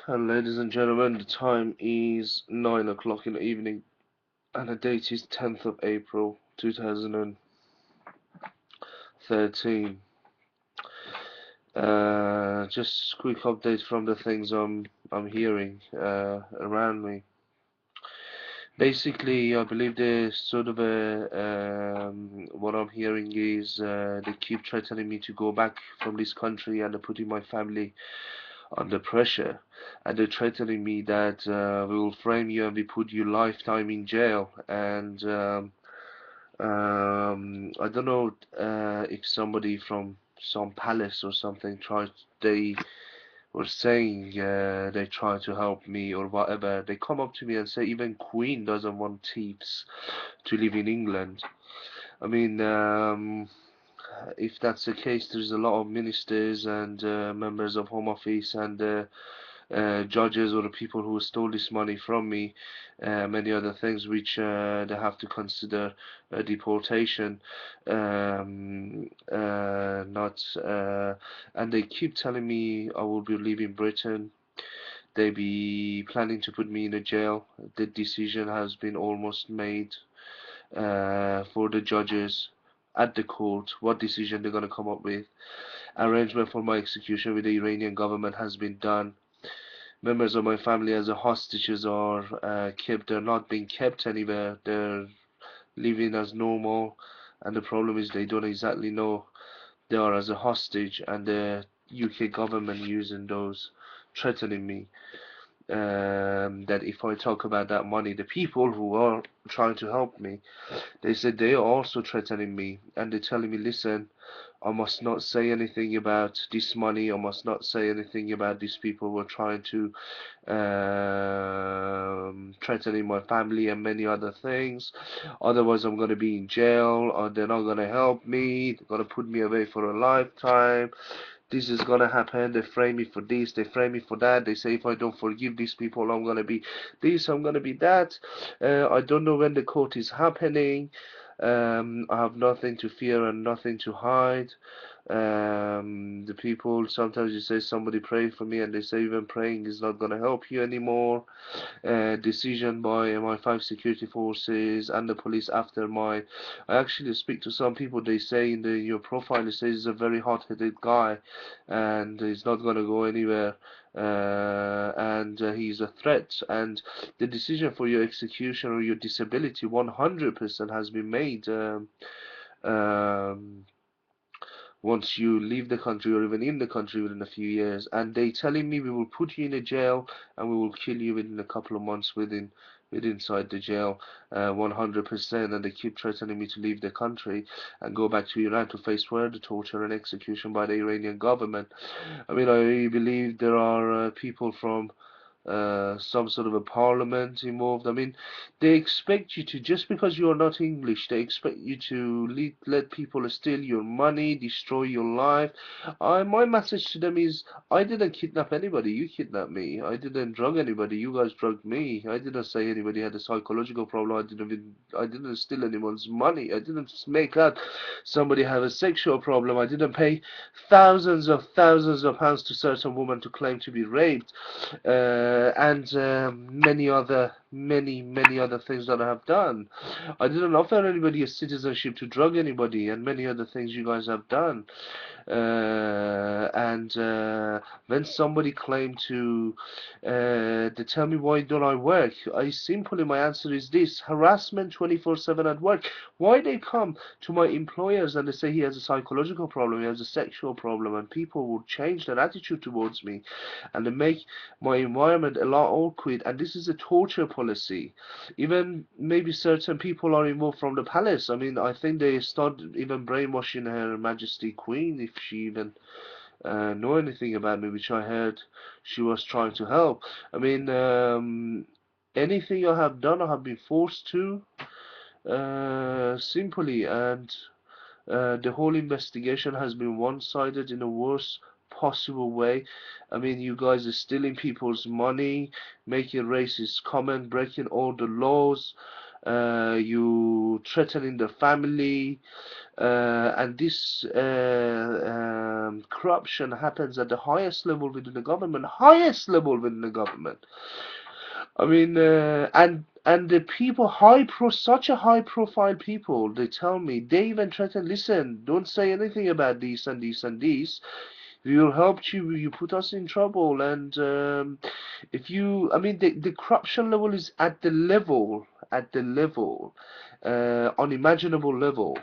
And ladies and gentlemen, the time is 9 o'clock in the evening, and the date is 10th of April 2013. Just quick update from the things I'm hearing around me. Basically, I believe there's sort of what I'm hearing is they keep threatening me to go back from this country, and they're putting my family under pressure, and they're threatening me that we will frame you and we put you lifetime in jail. And I don't know if somebody from some palace or something tried, they were saying they try to help me or whatever. They come up to me and say even Queen doesn't want thieves to live in England. I mean, if that's the case, there's a lot of ministers and members of Home Office and judges or the people who stole this money from me, many other things which they have to consider deportation, not, and they keep telling me I will be leaving Britain. They be planning to put me in a jail. The decision has been almost made for the judges at the court, what decision they're going to come up with. Arrangement for my execution with the Iranian government has been done. Members of my family as a hostages are kept. They're not being kept anywhere. They're living as normal, and the problem is they don't exactly know they are as a hostage, and the UK government using those, threatening me that if I talk about that money, the people who are trying to help me, they said they are also threatening me, and they're telling me, listen, I must not say anything about this money. I must not say anything about these people who are trying to threatening my family and many other things. Otherwise, I'm going to be in jail, or they're not going to help me. They're going to put me away for a lifetime. This is gonna happen. They frame me for this, they frame me for that. They say if I don't forgive these people, I'm gonna be this, I'm gonna be that. I don't know when the court is happening. I have nothing to fear and nothing to hide. The people, sometimes you say somebody pray for me, and they say even praying is not gonna help you anymore. Decision by MI5 security forces and the police after my. I actually speak to some people. They say in your profile, it says he's a very hot-headed guy, and he's not gonna go anywhere. And he's a threat. And the decision for your execution or your disability, 100% has been made. Um, Once you leave the country or even in the country within a few years, and they telling me we will put you in a jail and we will kill you within a couple of months within inside the jail, 100%, and they keep threatening me to leave the country and go back to Iran to face further torture and execution by the Iranian government. I mean, I believe there are people from some sort of a parliament involved. I mean, they expect you to, just because you are not English, they expect you to let people steal your money, destroy your life. My message to them is, I didn't kidnap anybody. You kidnapped me. I didn't drug anybody. You guys drugged me. I didn't say anybody had a psychological problem. I didn't steal anyone's money. I didn't make out somebody have a sexual problem. I didn't pay thousands of pounds to certain women to claim to be raped, and many other things that I have done. I didn't offer anybody a citizenship to drug anybody, and many other things you guys have done. And when somebody claimed to, they tell me why don't I work? My answer is this: harassment 24/7 at work. Why they come to my employers and they say he has a psychological problem, he has a sexual problem, and people will change their attitude towards me, and they make my environment a lot awkward. And this is a torture policy. Even maybe certain people are involved from the palace. I mean, I think they started even brainwashing Her Majesty Queen, if she even know anything about me, which I heard she was trying to help. I mean, anything I have done, I have been forced to, simply, and the whole investigation has been one-sided in the worst possible way. I mean, you guys are stealing people's money, making racist comment, breaking all the laws, you threatening the family, and this corruption happens at the highest level within the government, highest level within the government. I mean, and the people such a high profile people, they tell me, they even threaten, listen, don't say anything about this and this and this. We will help you. You put us in trouble, and if you, I mean, the corruption level is at the level, unimaginable level.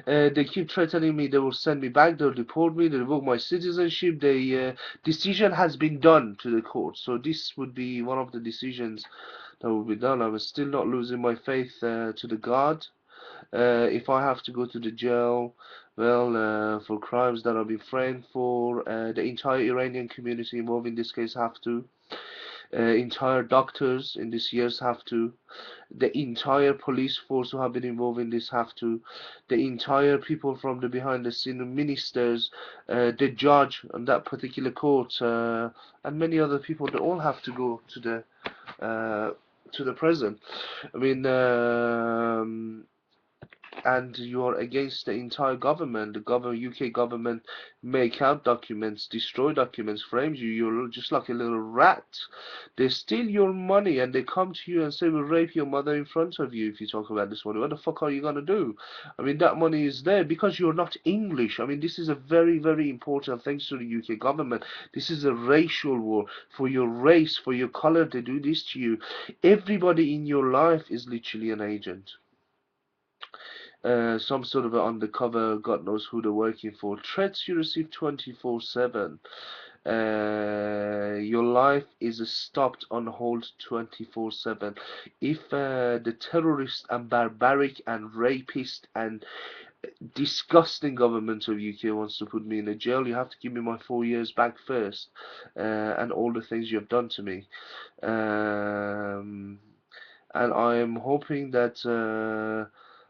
They keep threatening me. They will send me back. They'll deport me. They revoke my citizenship. The decision has been done to the court. So this would be one of the decisions that will be done. I'm still not losing my faith to the God. If I have to go to the jail, well, for crimes that I've been framed for, the entire Iranian community involved in this case have to. Entire doctors in this years have to. The entire police force who have been involved in this have to. The entire people from the behind the scene, ministers, the judge on that particular court, and many other people, they all have to go uh, to the prison. I mean, and you're against the entire government. The UK government make out documents, destroy documents, frames you. You're just like a little rat. They steal your money and they come to you and say we'll rape your mother in front of you if you talk about this money. What the fuck are you gonna do? I mean, that money is there because you're not English. I mean, this is a very, very important thanks to the UK government. This is a racial war for your race, for your color. They do this to you. Everybody in your life is literally an agent. Some sort of undercover, God knows who they're working for. Threats you receive 24/7. Your life is stopped on hold 24/7. If the terrorist and barbaric and rapist and disgusting government of UK wants to put me in a jail, you have to give me my 4 years back first, and all the things you have done to me. And I am hoping that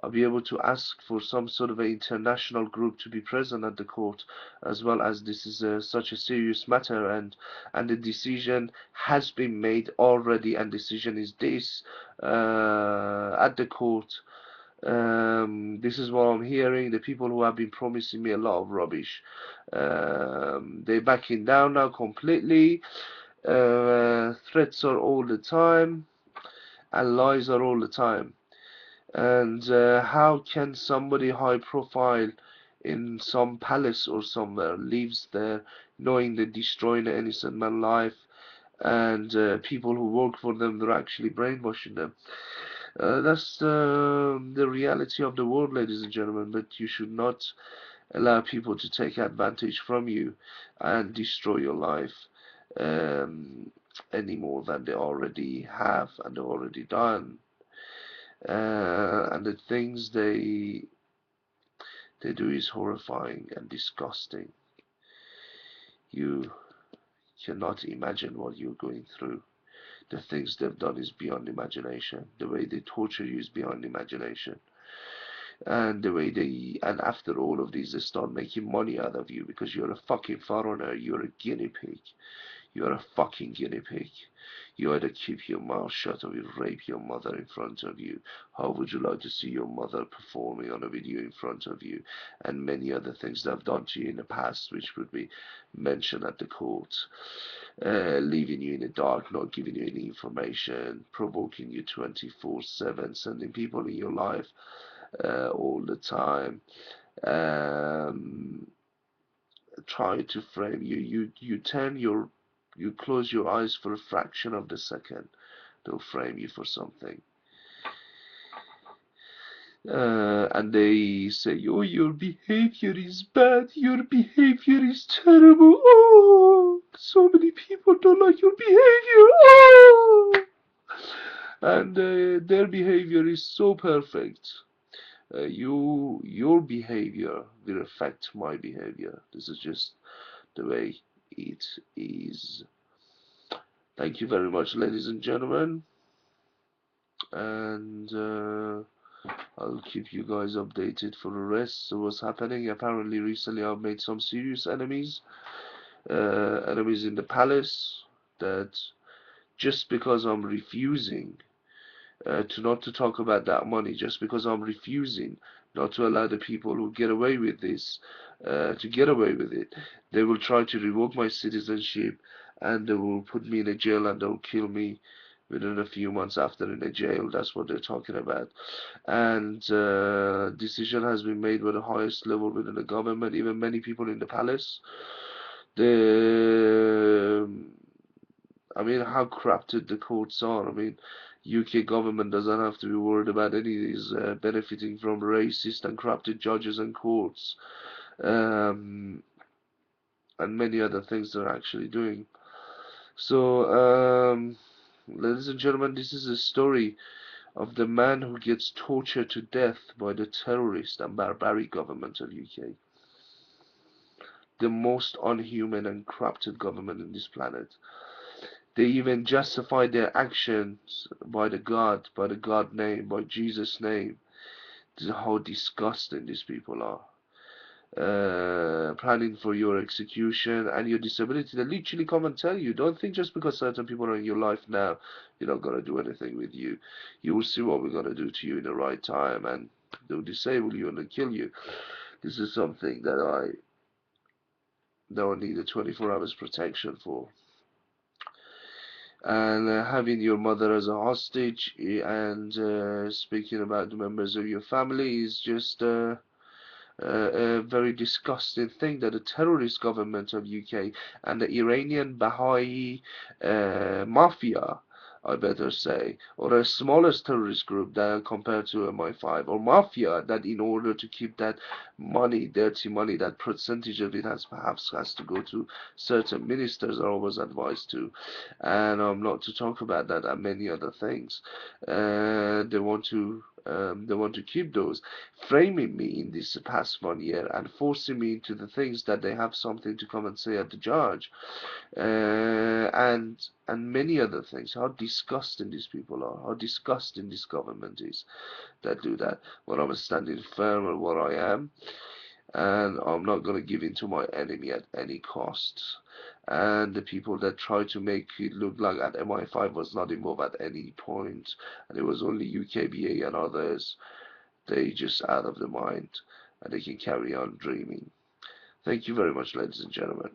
I'll be able to ask for some sort of an international group to be present at the court, as well as this is such a serious matter, and the decision has been made already, and decision is this at the court. This is what I'm hearing. The people who have been promising me a lot of rubbish, they're backing down now completely. Threats are all the time, and lies are all the time. And how can somebody high profile in some palace or somewhere lives there knowing they're destroying an innocent man's life, and people who work for them, they're actually brainwashing them. That's the reality of the world, ladies and gentlemen, but you should not allow people to take advantage from you and destroy your life um, any more than they already have and they've already done. And the things they do is horrifying and disgusting. You cannot imagine what you're going through. The things they've done is beyond imagination. The way they torture you is beyond imagination. And the way and after all of these, they start making money out of you because you're a fucking foreigner. You're a guinea pig. You're a fucking guinea pig. You either keep your mouth shut or we rape your mother in front of you. How would you like to see your mother performing on a video in front of you? And many other things they've done to you in the past, which would be mentioned at the court. Leaving you in the dark, not giving you any information, provoking you 24/7, sending people in your life all the time. Um, Trying to frame you. You close your eyes for a fraction of the second, they'll frame you for something. And they say, oh, your behavior is bad, your behavior is terrible, oh, so many people don't like your behavior, oh, and their behavior is so perfect. Your behavior will affect my behavior. This is just the way it is. Thank you very much, ladies and gentlemen, and I'll keep you guys updated for the rest of what's happening. Apparently, recently I've made some serious enemies, enemies in the palace, that just because I'm refusing to not to talk about that money, just because I'm refusing not to allow the people who get away with this to get away with it. They will try to revoke my citizenship, and they will put me in a jail, and they'll kill me within a few months after in a jail. That's what they're talking about. And decision has been made by the highest level within the government, even many people in the palace. The I mean, how corrupted the courts are. I mean, UK government doesn't have to be worried about any of these benefiting from racist and corrupted judges and courts, um, and many other things they're actually doing. So, ladies and gentlemen, this is a story of the man who gets tortured to death by the terrorist and barbaric government of UK, the most unhuman and corrupted government in this planet. They even justify their actions by the God name, by Jesus' name. This is how disgusting these people are. Planning for your execution and your disability. They literally come and tell you. Don't think just because certain people are in your life now, you're not gonna do anything with you. You will see what we're gonna do to you in the right time, and they'll disable you and they'll kill you. This is something that I need a 24 hours protection for. And having your mother as a hostage and speaking about the members of your family is just a very disgusting thing that the terrorist government of UK and the Iranian Baha'i mafia, I better say, or a smallest terrorist group that compared to MI5 or mafia, that in order to keep that money, dirty money, that percentage of it has perhaps has to go to certain ministers are always advised to, and not to talk about that and many other things. They want to keep those, framing me in this past 1 year and forcing me into the things that they have something to come and say at the judge, and many other things. How disgusting these people are, how disgusting this government is that do that. But I'm standing firm on what I am, and I'm not going to give in to my enemy at any cost. And the people that try to make it look like that MI5 was not involved at any point, and it was only UKBA and others, they just out of their mind, and they can carry on dreaming. Thank you very much, ladies and gentlemen.